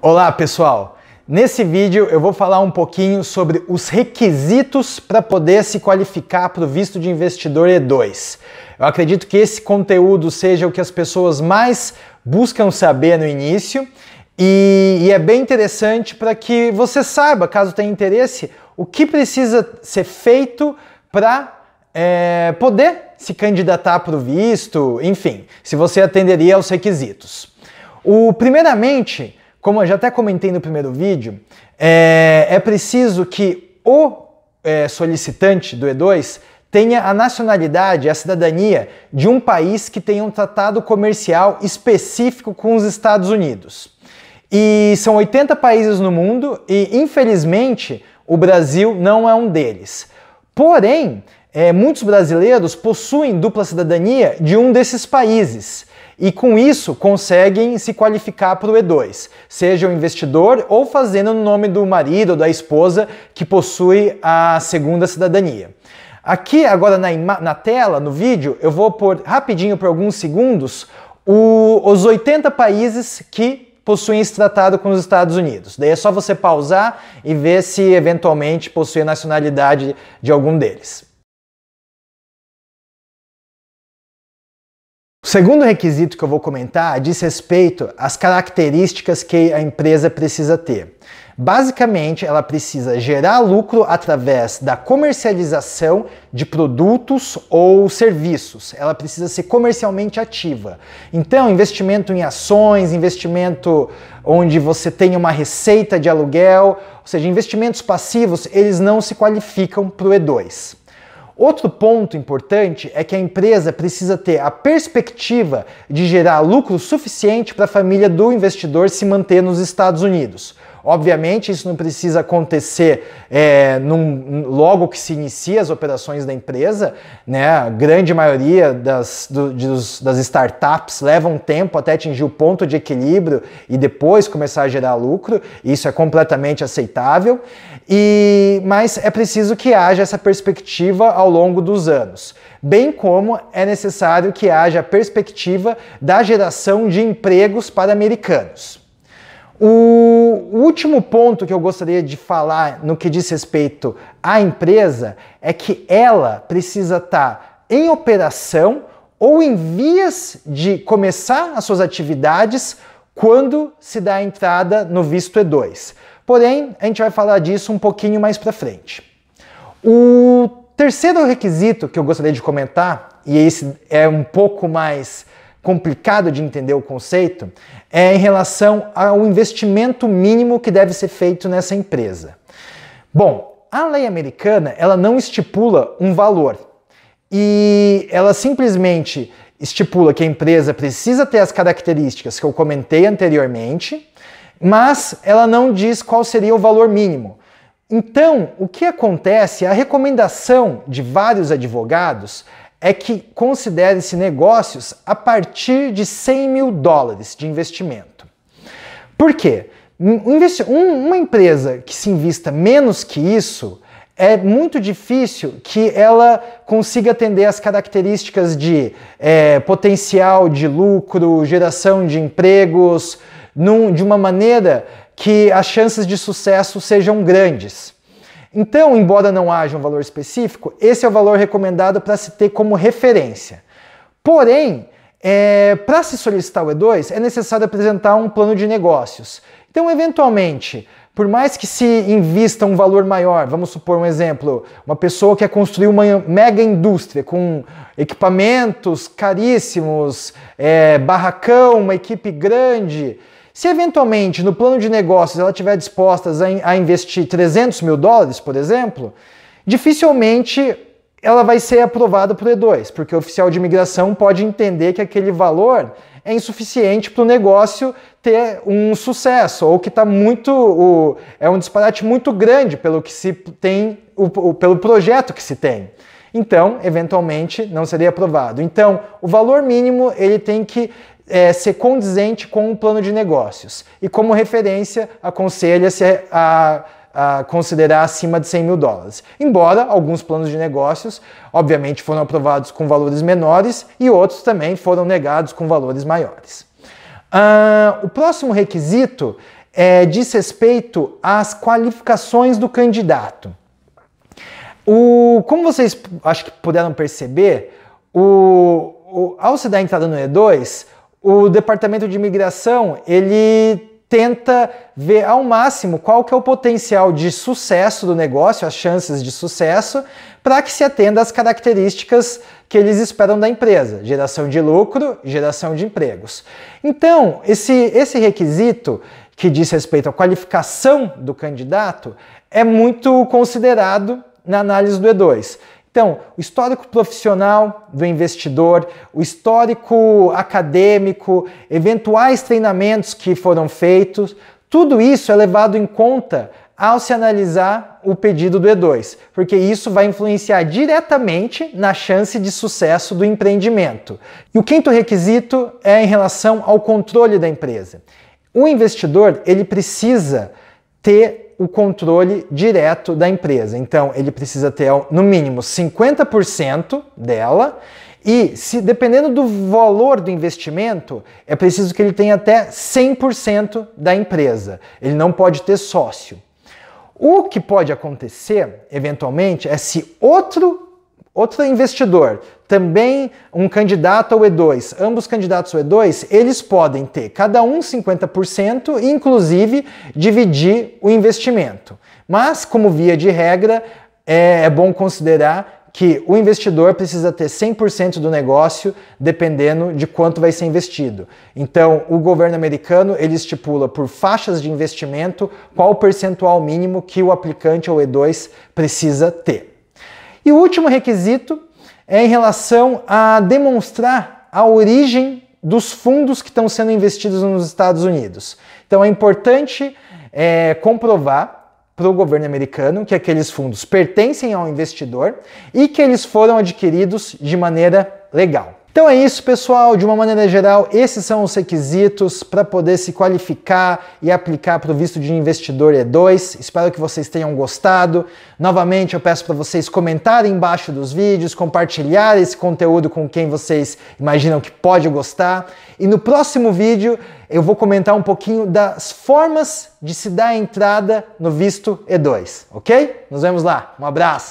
Olá pessoal, nesse vídeo eu vou falar um pouquinho sobre os requisitos para poder se qualificar para o visto de investidor E2. Eu acredito que esse conteúdo seja o que as pessoas mais buscam saber no início e é bem interessante para que você saiba, caso tenha interesse, o que precisa ser feito para poder se candidatar para o visto, enfim, se você atenderia aos requisitos. Primeiramente, como eu já até comentei no primeiro vídeo, é preciso que o solicitante do E2 tenha a nacionalidade, a cidadania de um país que tenha um tratado comercial específico com os Estados Unidos. E são 80 países no mundo e, infelizmente, o Brasil não é um deles. Porém, muitos brasileiros possuem dupla cidadania de um desses países. E com isso conseguem se qualificar para o E2, seja o investidor ou fazendo no nome do marido ou da esposa que possui a segunda cidadania. Aqui agora na tela, no vídeo, eu vou pôr rapidinho por alguns segundos os 80 países que possuem esse tratado com os Estados Unidos. Daí é só você pausar e ver se eventualmente possui a nacionalidade de algum deles. O segundo requisito que eu vou comentar diz respeito às características que a empresa precisa ter. Basicamente, ela precisa gerar lucro através da comercialização de produtos ou serviços. Ela precisa ser comercialmente ativa. Então, investimento em ações, investimento onde você tem uma receita de aluguel, ou seja, investimentos passivos, eles não se qualificam para o E2. Outro ponto importante é que a empresa precisa ter a perspectiva de gerar lucro suficiente para a família do investidor se manter nos Estados Unidos. Obviamente, isso não precisa acontecer logo que se inicia as operações da empresa, né? A grande maioria das startups levam tempo até atingir o ponto de equilíbrio e depois começar a gerar lucro. Isso é completamente aceitável, mas é preciso que haja essa perspectiva ao longo dos anos, bem como é necessário que haja a perspectiva da geração de empregos para americanos. O último ponto que eu gostaria de falar no que diz respeito à empresa é que ela precisa estar em operação ou em vias de começar as suas atividades quando se dá a entrada no visto E2. Porém, a gente vai falar disso um pouquinho mais para frente. O terceiro requisito que eu gostaria de comentar, e esse é um pouco mais complicado de entender o conceito, é em relação ao investimento mínimo que deve ser feito nessa empresa. Bom, a lei americana, ela não estipula um valor e ela simplesmente estipula que a empresa precisa ter as características que eu comentei anteriormente, mas ela não diz qual seria o valor mínimo. Então, o que acontece, a recomendação de vários advogados é que considere-se negócios a partir de $100 mil de investimento. Por quê? Uma empresa que se invista menos que isso, é muito difícil que ela consiga atender as características de potencial de lucro, geração de empregos, de uma maneira que as chances de sucesso sejam grandes. Então, embora não haja um valor específico, esse é o valor recomendado para se ter como referência. Porém, para se solicitar o E2, é necessário apresentar um plano de negócios. Então, eventualmente, por mais que se invista um valor maior, vamos supor um exemplo, uma pessoa quer construir uma mega indústria com equipamentos caríssimos, barracão, uma equipe grande. Se eventualmente no plano de negócios ela estiver disposta a investir $300 mil, por exemplo, dificilmente ela vai ser aprovada por E2, porque o oficial de imigração pode entender que aquele valor é insuficiente para o negócio ter um sucesso, ou que é um disparate muito grande pelo que se tem, pelo projeto que se tem. Então, eventualmente, não seria aprovado. Então, o valor mínimo ele tem que ser condizente com o plano de negócios. E como referência, aconselha-se a considerar acima de $100 mil. Embora alguns planos de negócios, obviamente, foram aprovados com valores menores e outros também foram negados com valores maiores. O próximo requisito diz respeito às qualificações do candidato. Como vocês acho que puderam perceber, ao se dar entrada no E2, o Departamento de Imigração ele tenta ver ao máximo qual que é o potencial de sucesso do negócio, as chances de sucesso, para que se atenda às características que eles esperam da empresa: geração de lucro, geração de empregos. Então, esse requisito que diz respeito à qualificação do candidato é muito considerado na análise do E2. Então, o histórico profissional do investidor, o histórico acadêmico, eventuais treinamentos que foram feitos, tudo isso é levado em conta ao se analisar o pedido do E2, porque isso vai influenciar diretamente na chance de sucesso do empreendimento. E o quinto requisito é em relação ao controle da empresa. O investidor, ele precisa ter o controle direto da empresa. Então, ele precisa ter no mínimo 50% dela e, dependendo do valor do investimento, é preciso que ele tenha até 100% da empresa. Ele não pode ter sócio. O que pode acontecer, eventualmente, é se outro investidor, também um candidato ao E2, ambos candidatos ao E2, eles podem ter cada um 50% e inclusive dividir o investimento. Mas, como via de regra, é bom considerar que o investidor precisa ter 100% do negócio, dependendo de quanto vai ser investido. Então, o governo americano ele estipula por faixas de investimento qual o percentual mínimo que o aplicante ao E2 precisa ter. E o último requisito é em relação a demonstrar a origem dos fundos que estão sendo investidos nos Estados Unidos. Então é importante comprovar para o governo americano que aqueles fundos pertencem ao investidor e que eles foram adquiridos de maneira legal. Então é isso, pessoal. De uma maneira geral, esses são os requisitos para poder se qualificar e aplicar para o visto de investidor E2. Espero que vocês tenham gostado. Novamente, eu peço para vocês comentarem embaixo dos vídeos, compartilhar esse conteúdo com quem vocês imaginam que pode gostar. E no próximo vídeo, eu vou comentar um pouquinho das formas de se dar a entrada no visto E2, ok? Nos vemos lá. Um abraço!